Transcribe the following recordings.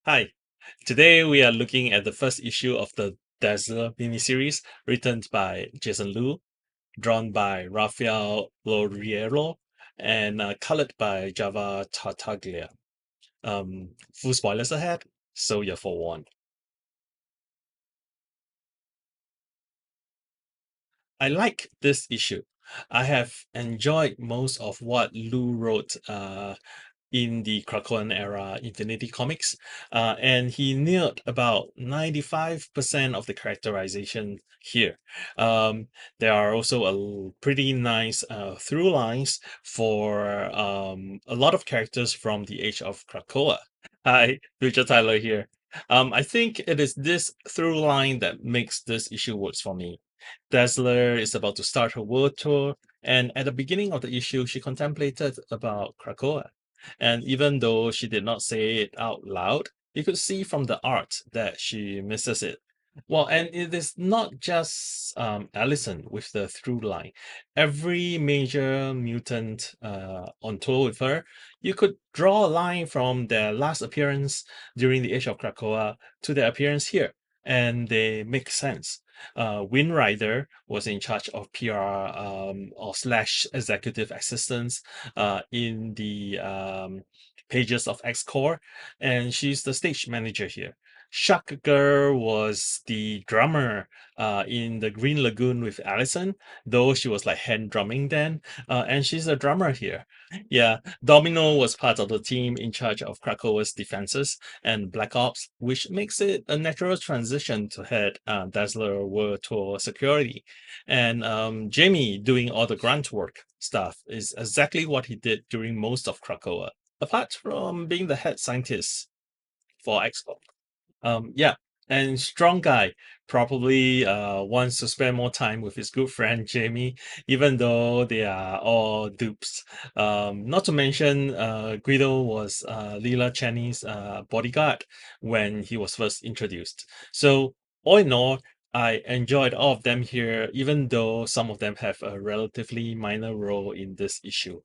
Hi, today we are looking at the first issue of the Dazzler miniseries written by Jason Loo, drawn by Rafael Loureiro, and colored by Java Tartaglia. Full spoilers ahead, so you're forewarned. I like this issue. I have enjoyed most of what Lou wrote in the Krakoan era Infinity Comics, and he nailed about 95% of the characterization here. There are also pretty nice through lines for a lot of characters from the Age of Krakoa. Hi, Richard Tyler here. I think it is this through line that makes this issue works for me. Dazzler is about to start her world tour, and at the beginning of the issue, she contemplated about Krakoa. And even though she did not say it out loud, you could see from the art that she misses it. Well, and it is not just Allison with the through line. Every major mutant on tour with her, you could draw a line from their last appearance during the Age of Krakoa to their appearance here, and they make sense. Wind Rider was in charge of PR or slash executive assistants in the pages of X-Core, and she's the stage manager here. Shark Girl was the drummer in the Green Lagoon with Allison, though she was like hand drumming then, and she's a drummer here. Yeah, Domino was part of the team in charge of Krakowa's defenses and Black Ops, which makes it a natural transition to head Dazzler World Tour security. And Jamie doing all the grunt work stuff is exactly what he did during most of Krakoa, apart from being the head scientist for Expo. Yeah, and strong guy probably wants to spend more time with his good friend Jamie, even though they are all dupes. Not to mention, Guido was Lila Cheney's bodyguard when he was first introduced. So all in all, I enjoyed all of them here, even though some of them have a relatively minor role in this issue.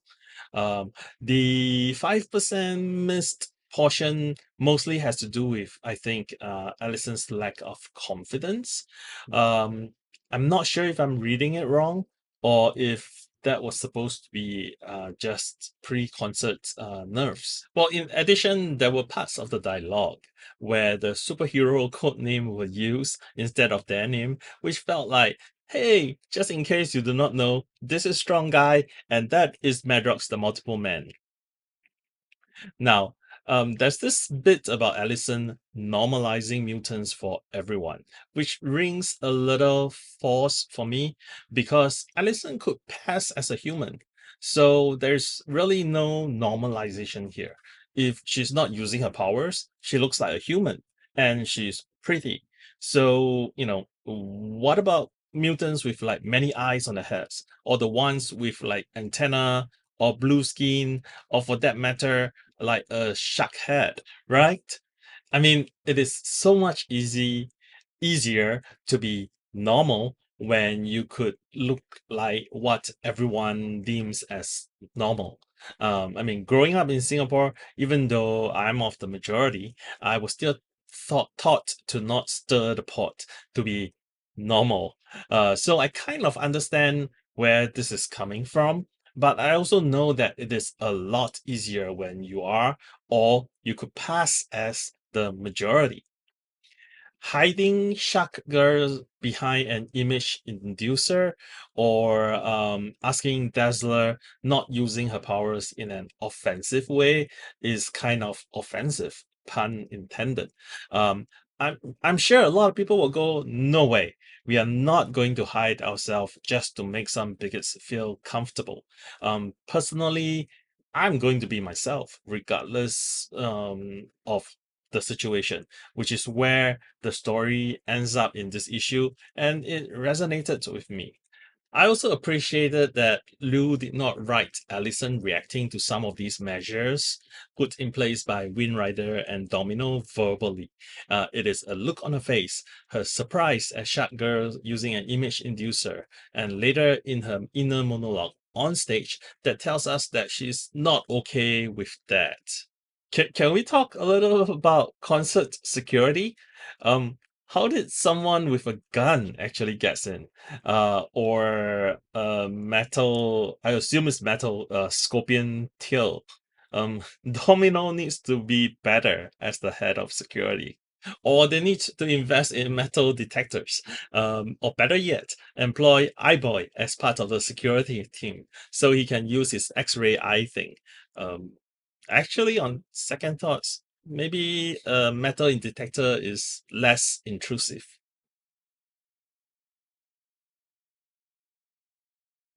The 5% missed portion mostly has to do with, I think, Allison's lack of confidence. I'm not sure if I'm reading it wrong or if that was supposed to be just pre-concert nerves. Well, in addition, there were parts of the dialogue where the superhero code name was used instead of their name, which felt like, hey, just in case you do not know, this is Strong Guy, and that is Madrox the Multiple Man. Now, there's this bit about Allison normalizing mutants for everyone, which rings a little false for me because Allison could pass as a human. So there's really no normalization here. If she's not using her powers, she looks like a human and she's pretty. So, what about mutants with like many eyes on their heads, or the ones with like antenna or blue skin, or for that matter, like a shark head, right? I mean, it is so much easier to be normal when you could look like what everyone deems as normal. I mean, growing up in Singapore, even though I'm of the majority, I was still taught to not stir the pot, to be normal. So I kind of understand where this is coming from, but I also know that it is a lot easier when you are, or you could pass as the majority. Hiding Shark Girl behind an image inducer, or asking Dazzler not using her powers in an offensive way is kind of offensive, pun intended. Um, I'm sure a lot of people will go, no way. We are not going to hide ourselves just to make some bigots feel comfortable. Personally, I'm going to be myself, regardless of the situation, which is where the story ends up in this issue, and it resonated with me. I also appreciated that Liu did not write Allison reacting to some of these measures put in place by Windrider and Domino verbally. It is a look on her face, her surprise at Shark Girl using an image inducer, and later in her inner monologue on stage that tells us that she's not okay with that. Can we talk a little about concert security? How did someone with a gun actually gets in? Or a metal, I assume it's metal, scorpion tail. Domino needs to be better as the head of security. Or they need to invest in metal detectors. Or better yet, employ iBoy as part of the security team so he can use his X-ray eye thing. Um, Actually, on second thoughts, maybe a metal detector is less intrusive.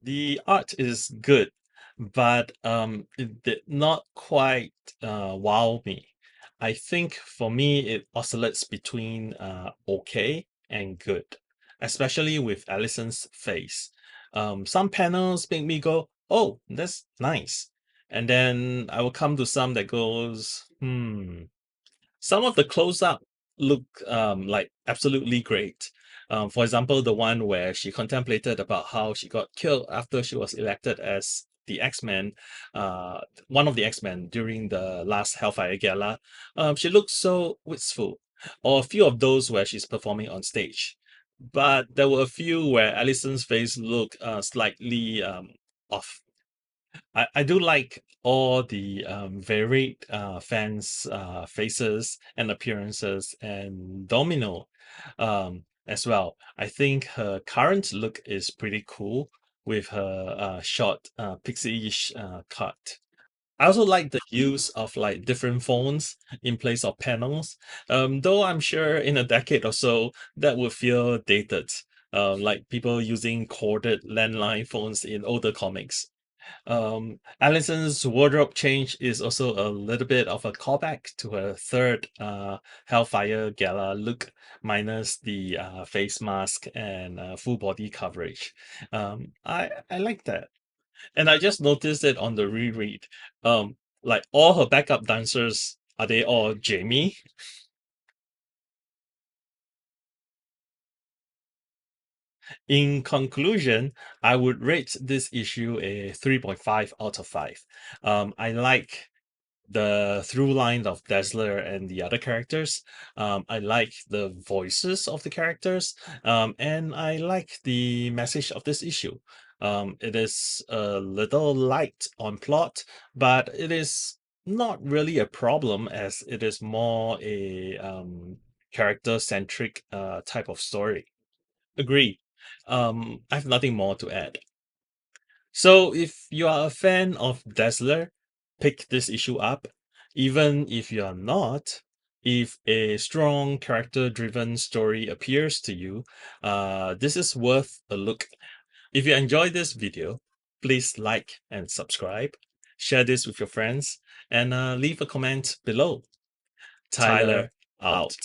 The art is good, but it did not quite wow me. I think for me it oscillates between okay and good, especially with Allison's face. Some panels make me go, "Oh, that's nice," and then I will come to some that goes, "Hmm." Some of the close-up look like absolutely great. For example, the one where she contemplated about how she got killed after she was elected as the X-Men, one of the X-Men during the last Hellfire Gala. She looked so wistful. Or a few of those where she's performing on stage. But there were a few where Allison's face looked slightly off. I do like all the varied fans' faces and appearances, and Domino as well. I think her current look is pretty cool with her short pixie-ish cut. I also like the use of like different phones in place of panels. Though I'm sure in a decade or so that would feel dated. Like people using corded landline phones in older comics. Allison's wardrobe change is also a little bit of a callback to her third Hellfire Gala look, minus the face mask and full body coverage. I like that, and I just noticed it on the reread. Like all her backup dancers, are they all Jamie? In conclusion, I would rate this issue a 3.5 out of 5. I like the through line of Dazzler and the other characters. I like the voices of the characters, and I like the message of this issue. It is a little light on plot, but it is not really a problem as it is more a character centric type of story. Agree. I have nothing more to add. So if you are a fan of Dazzler, pick this issue up. Even if you are not, if a strong character-driven story appears to you, this is worth a look. If you enjoyed this video, please like and subscribe, share this with your friends, and leave a comment below. Tyler Tyler out. out.